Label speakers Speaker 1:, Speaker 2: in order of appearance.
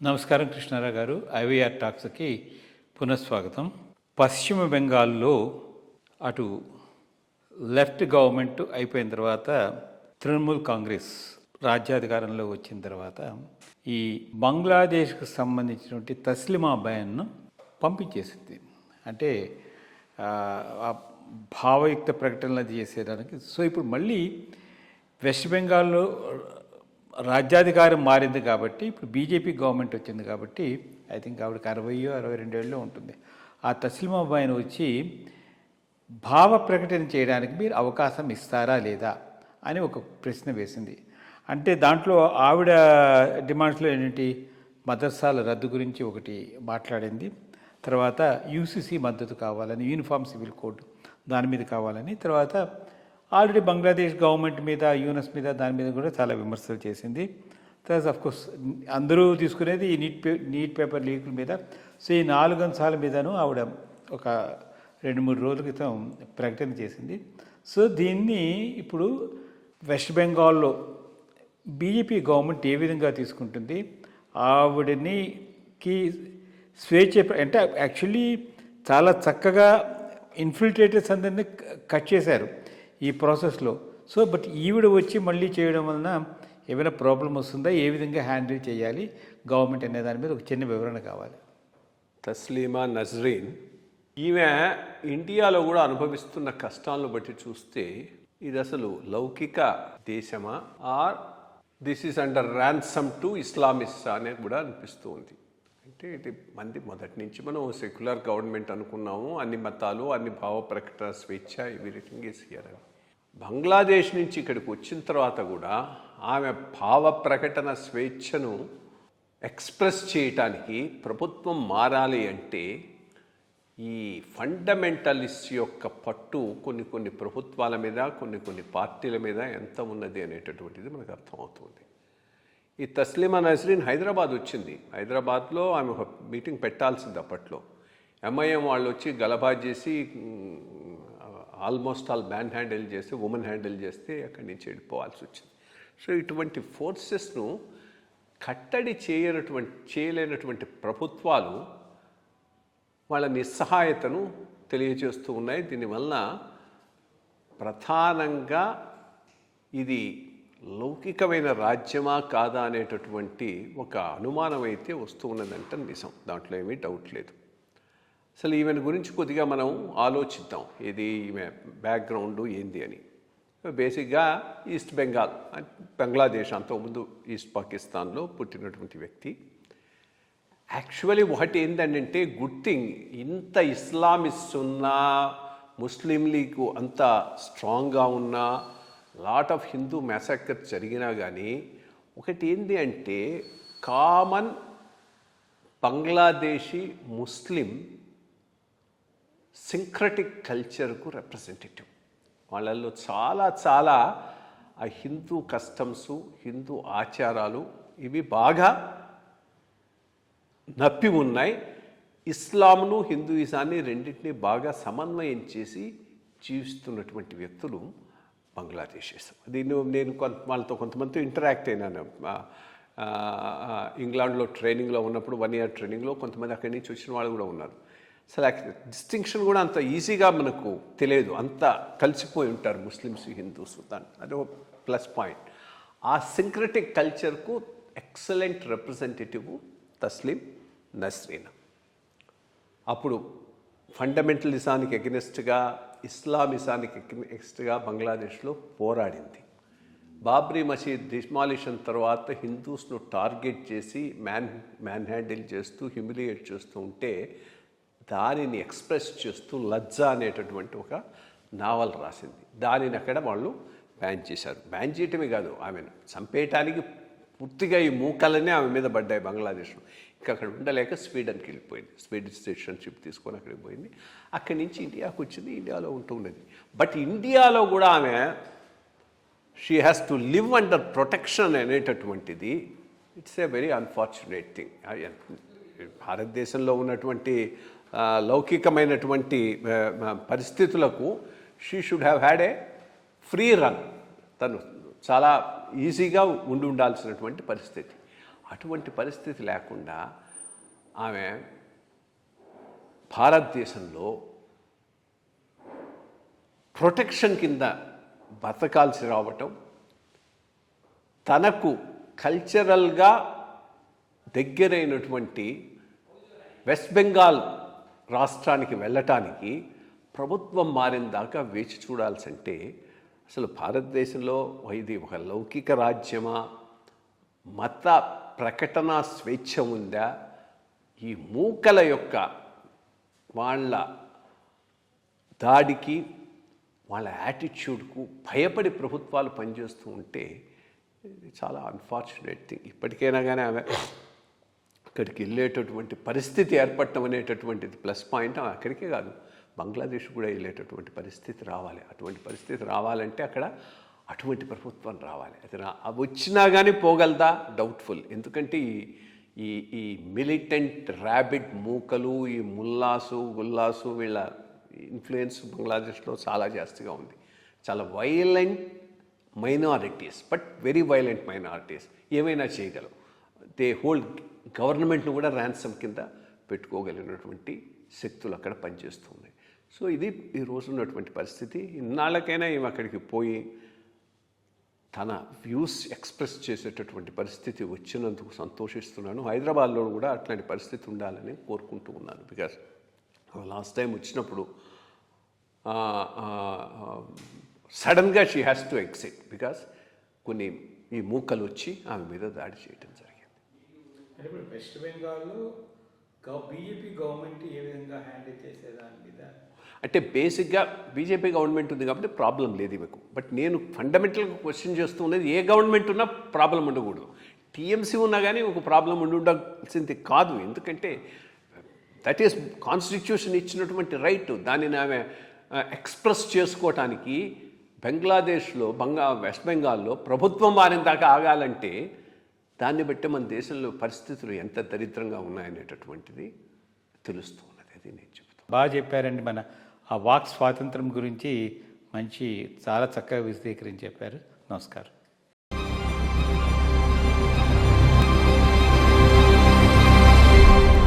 Speaker 1: నమస్కారం కృష్ణారావు గారు. ఐవీఆర్ టాక్స్కి పునఃస్వాగతం. పశ్చిమ బెంగాల్లో అటు లెఫ్ట్ గవర్నమెంట్ అయిపోయిన తర్వాత తృణమూల్ కాంగ్రెస్ రాజ్యాధికారంలో వచ్చిన తర్వాత ఈ బంగ్లాదేశ్కు సంబంధించినటువంటి తస్లిమా బయాన్ను పంపించేసింది. అంటే భావయుక్త ప్రకటనలు చేసేదానికి. సో ఇప్పుడు మళ్ళీ వెస్ట్ బెంగాల్లో రాజ్యాధికారం మారింది కాబట్టి ఇప్పుడు బీజేపీ గవర్నమెంట్ వచ్చింది కాబట్టి ఐ థింక్ ఆవిడకి 60-62 ఏళ్ళు ఉంటుంది. ఆ తస్లిమా బయాన్ వచ్చి భావ ప్రకటన చేయడానికి మీరు అవకాశం ఇస్తారా లేదా అని ఒక ప్రశ్న వేసింది. అంటే దాంట్లో ఆవిడ డిమాండ్స్లో ఏంటి, మదర్సాల రద్దు గురించి ఒకటి మాట్లాడింది. తర్వాత యూసీసీ మద్దతు కావాలని, యూనిఫామ్ సివిల్ కోడ్ దాని మీద కావాలని, తర్వాత ఆల్రెడీ బంగ్లాదేశ్ గవర్నమెంట్ మీద, యూనస్ మీద, దాని మీద కూడా చాలా విమర్శలు చేసింది. తర్వాత అఫ్కోర్స్ అందరూ తీసుకునేది ఈ నీట్ పేపర్ లీకుల మీద. సో ఈ 4 అంశాల మీదను ఆవిడ ఒక 2-3 రోజుల క్రితం ప్రకటన చేసింది. సో దీన్ని ఇప్పుడు వెస్ట్ బెంగాల్లో బీజేపీ గవర్నమెంట్ ఏ విధంగా తీసుకుంటుంది, ఆవిడకి స్వేచ్ఛ అంటే యాక్చువల్లీ చాలా చక్కగా ఇన్ఫిల్ట్రేటర్స్ అందరినీ కట్ చేశారు ఈ ప్రాసెస్లో. సో బట్ ఈవిడ వచ్చి మళ్ళీ చేయడం వలన ఏమైనా ప్రాబ్లం వస్తుందా, ఏ విధంగా హ్యాండిల్ చేయాలి గవర్నమెంట్ అనే దాని మీద ఒక చిన్న వివరణ కావాలి.
Speaker 2: తస్లీమా నస్రీన్ ఈమె ఇండియాలో కూడా అనుభవిస్తున్న కష్టాలను బట్టి చూస్తే ఇది అసలు లౌకిక దేశమా or this is under ransom to Islamist అనే కూడా అనిపిస్తూ ఉంది. అంటే ఇది మంది మొదటి నుంచి మనం సెక్యులర్ గవర్నమెంట్ అనుకున్నాము, అన్ని మతాలు, అన్ని భావ ప్రకటన స్వేచ్ఛ, ఎవ్రీథింగ్ ఈస్ హియర్ అని. బంగ్లాదేశ్ నుంచి ఇక్కడికి వచ్చిన తర్వాత కూడా ఆమె భావ ప్రకటన స్వేచ్ఛను ఎక్స్ప్రెస్ చేయటానికి ప్రభుత్వం మారాలి అంటే ఈ ఫండమెంటలిస్ట్ యొక్క పట్టు కొన్ని ప్రభుత్వాల మీద, కొన్ని పార్టీల మీద ఎంత ఉన్నది అనేటటువంటిది మనకు అర్థమవుతుంది. ఈ తస్లిమా నస్రీన్ హైదరాబాద్ వచ్చింది. హైదరాబాద్లో ఆమె ఒక మీటింగ్ పెట్టాల్సింది. అప్పట్లో ఎంఐఎం వాళ్ళు వచ్చి గలబా చేసి ఆల్మోస్ట్ ఆల్ మ్యాన్ హ్యాండిల్ చేస్తే, ఉమెన్ హ్యాండిల్ చేస్తే అక్కడి నుంచి వెళ్ళిపోవాల్సి వచ్చింది. సో ఇటువంటి ఫోర్సెస్ను కట్టడి చేయలేనటువంటి ప్రభుత్వాలు వాళ్ళ నిస్సహాయతను తెలియజేస్తూ ఉన్నాయి. దీనివల్ల ప్రధానంగా ఇది లౌకికమైన రాజ్యమా కాదా అనేటటువంటి ఒక అనుమానం అయితే వస్తూ ఉన్నదంటే నిజం, దాంట్లో ఏమీ డౌట్ లేదు. అసలు ఈమెను గురించి కొద్దిగా మనం ఆలోచిద్దాం, ఇది ఈమె బ్యాక్గ్రౌండ్ ఏంది అని. బేసిక్గా ఈస్ట్ బెంగాల్, బంగ్లాదేశ్ అంతకుముందు ఈస్ట్ పాకిస్తాన్లో పుట్టినటువంటి వ్యక్తి. యాక్చువల్లీ ఒకటి ఏంటంటే గుడ్ థింగ్, ఇంత ఇస్లామిస్ట్ ఉన్నా, ముస్లిం లీగ్ అంత స్ట్రాంగ్గా ఉన్నా, లాట్ ఆఫ్ హిందూ మ్యాసకర్ జరిగినా కానీ ఒకటి ఏంటి అంటే కామన్ బంగ్లాదేశీ ముస్లిం సింక్రటిక్ కల్చర్కు రిప్రజెంటేటివ్. వాళ్ళల్లో చాలా ఆ హిందూ కస్టమ్స్, హిందూ ఆచారాలు ఇవి బాగా నప్పి ఉన్నాయి. ఇస్లాంను, హిందూయిజాన్ని రెండింటినీ బాగా సమన్వయం చేసి జీవిస్తున్నటువంటి వ్యక్తులు బంగ్లాదేశీస్. దీన్ని నేను వాళ్ళతో కొంతమందితో ఇంటరాక్ట్ అయినాను. ఇంగ్లాండ్లో ట్రైనింగ్లో ఉన్నప్పుడు 1 year ట్రైనింగ్లో కొంతమంది అక్కడి నుంచి వచ్చిన వాళ్ళు కూడా ఉన్నారు. అసలు డిస్టింక్షన్ కూడా అంత ఈజీగా మనకు తెలియదు, అంత కలిసిపోయి ఉంటారు ముస్లిమ్స్, హిందూస్. అది ఒక ప్లస్ పాయింట్. ఆ సింక్రటిక్ కల్చర్కు ఎక్సలెంట్ రిప్రజెంటేటివ్ తస్లీం నస్రీన్. అప్పుడు ఫండమెంటలిజానికి ఎగనెస్ట్గా, ఇస్లామిజానికి ఎగనెస్ట్గా బంగ్లాదేశ్లో పోరాడింది. బాబ్రీ మసీద్ డిమాలిషన్ తర్వాత హిందూస్ను టార్గెట్ చేసి మ్యాన్ హ్యాండిల్ చేస్తూ, హ్యూమిలియేట్ చేస్తూ ఉంటే దానిని ఎక్స్ప్రెస్ చేస్తూ లజ్జా అనేటటువంటి ఒక నావల్ రాసింది. దానిని అక్కడ వాళ్ళు బ్యాన్ చేశారు. బ్యాన్ చేయటమే కాదు, ఆమెను చంపేయటానికి పూర్తిగా ఈ మూకలనే ఆమె మీద పడ్డాయి బంగ్లాదేశ్లో. ఇంకా అక్కడ ఉండలేక స్వీడన్కి వెళ్ళిపోయింది. స్వీడన్ సిటిజన్షిప్ తీసుకొని అక్కడికి పోయింది. అక్కడి నుంచి ఇండియాకు వచ్చింది, ఇండియాలో ఉంటున్నది. బట్ ఇండియాలో కూడా ఆమె she has to live under protection అనేటటువంటిది it's a very unfortunate thing. భారతదేశంలో ఉన్నటువంటి లౌకికమైనటువంటి పరిస్థితులకు she should have had a free run. తను చాలా ఈజీగా ఉండాల్సినటువంటి పరిస్థితి. అటువంటి పరిస్థితి లేకుండా ఆమె భారతదేశంలో ప్రొటెక్షన్ కింద బతకాల్సి రావటం, తనకు కల్చరల్గా దగ్గరైనటువంటి వెస్ట్ బెంగాల్ రాష్ట్రానికి వెళ్ళటానికి ప్రభుత్వం మారిన దాకా వేచి చూడాల్సింటే అసలు భారతదేశంలో ఇది ఒక లౌకిక రాజ్యమా, మత ప్రకటన స్వేచ్ఛ ఉందా, ఈ మూకల యొక్క వాళ్ళ దాడికి వాళ్ళ యాటిట్యూడ్కు భయపడి ప్రభుత్వాలు పనిచేస్తూ ఉంటే ఇది చాలా అన్ఫార్చునేట్ థింగ్. ఇప్పటికైనా కానీ ఆమె అక్కడికి వెళ్ళేటటువంటి పరిస్థితి ఏర్పడటం అనేటటువంటిది ప్లస్ పాయింట్. ఆమె అక్కడికే కాదు, బంగ్లాదేశ్ కూడా వెళ్ళేటటువంటి పరిస్థితి రావాలి. అటువంటి పరిస్థితి రావాలంటే అక్కడ అటువంటి ప్రభుత్వం రావాలి. అది వచ్చినా కానీ పోగలదా డౌట్ఫుల్. ఎందుకంటే ఈ ఈ మిలిటెంట్ ర్యాబిట్ మూకలు, ఈ ముల్లాసు గుల్లాసు వీళ్ళ ఇన్ఫ్లుయెన్స్ బంగ్లాదేశ్లో చాలా జాస్తిగా ఉంది. చాలా violent minorities, but very violent minorities ఏమైనా చేయగలవు. దే హోల్డ్ గవర్నమెంట్ను కూడా ర్యాన్సమ్ కింద పెట్టుకోగలిగినటువంటి శక్తులు అక్కడ పనిచేస్తూ ఉన్నాయి. సో ఇది ఈ రోజు ఉన్నటువంటి పరిస్థితి. ఇన్నాళ్ళకైనా ఈమె అక్కడికి పోయి తన వ్యూస్ ఎక్స్ప్రెస్ చేసేటటువంటి పరిస్థితి వచ్చినందుకు సంతోషిస్తున్నాను. హైదరాబాద్లో కూడా అట్లాంటి పరిస్థితి ఉండాలని కోరుకుంటూ ఉన్నాను. బికాస్ లాస్ట్ టైం వచ్చినప్పుడు సడన్గా she has to exit because కొన్ని ఈ మూకలు వచ్చి ఆమె మీద దాడి చేయడం జరిగింది.
Speaker 1: అంటే ఇప్పుడు వెస్ట్ బెంగాల్లో బీజేపీ గవర్నమెంట్ ఏ విధంగా హ్యాండిల్ చేసేదాని మీద
Speaker 2: అంటే బేసిక్గా బీజేపీ గవర్నమెంట్ ఉంది కాబట్టి ప్రాబ్లం లేదు ఈమెకు. బట్ నేను ఫండమెంటల్గా క్వశ్చన్ చేస్తూ ఉన్నది ఏ గవర్నమెంట్ ఉన్నా ప్రాబ్లం ఉండకూడదు. టీఎంసీ ఉన్నా కానీ ఒక ప్రాబ్లం ఉండాల్సింది కాదు. ఎందుకంటే దట్ ఈస్ కాన్స్టిట్యూషన్ ఇచ్చినటువంటి రైట్. దానిని ఆమె ఎక్స్ప్రెస్ చేసుకోవటానికి బంగ్లాదేశ్లో వెస్ట్ బెంగాల్లో ప్రభుత్వం మారిన దాకా ఆగాలంటే దాన్ని బట్టి మన దేశంలో పరిస్థితులు ఎంత దరిద్రంగా ఉన్నాయనేటటువంటిది తెలుస్తూ ఉన్నది. అది నేను చెప్తాను.
Speaker 1: బాగా చెప్పారండి. మన ఆ వాక్ స్వాతంత్రం గురించి చాలా చక్కగా విశదీకరించి చెప్పారు. నమస్కారం.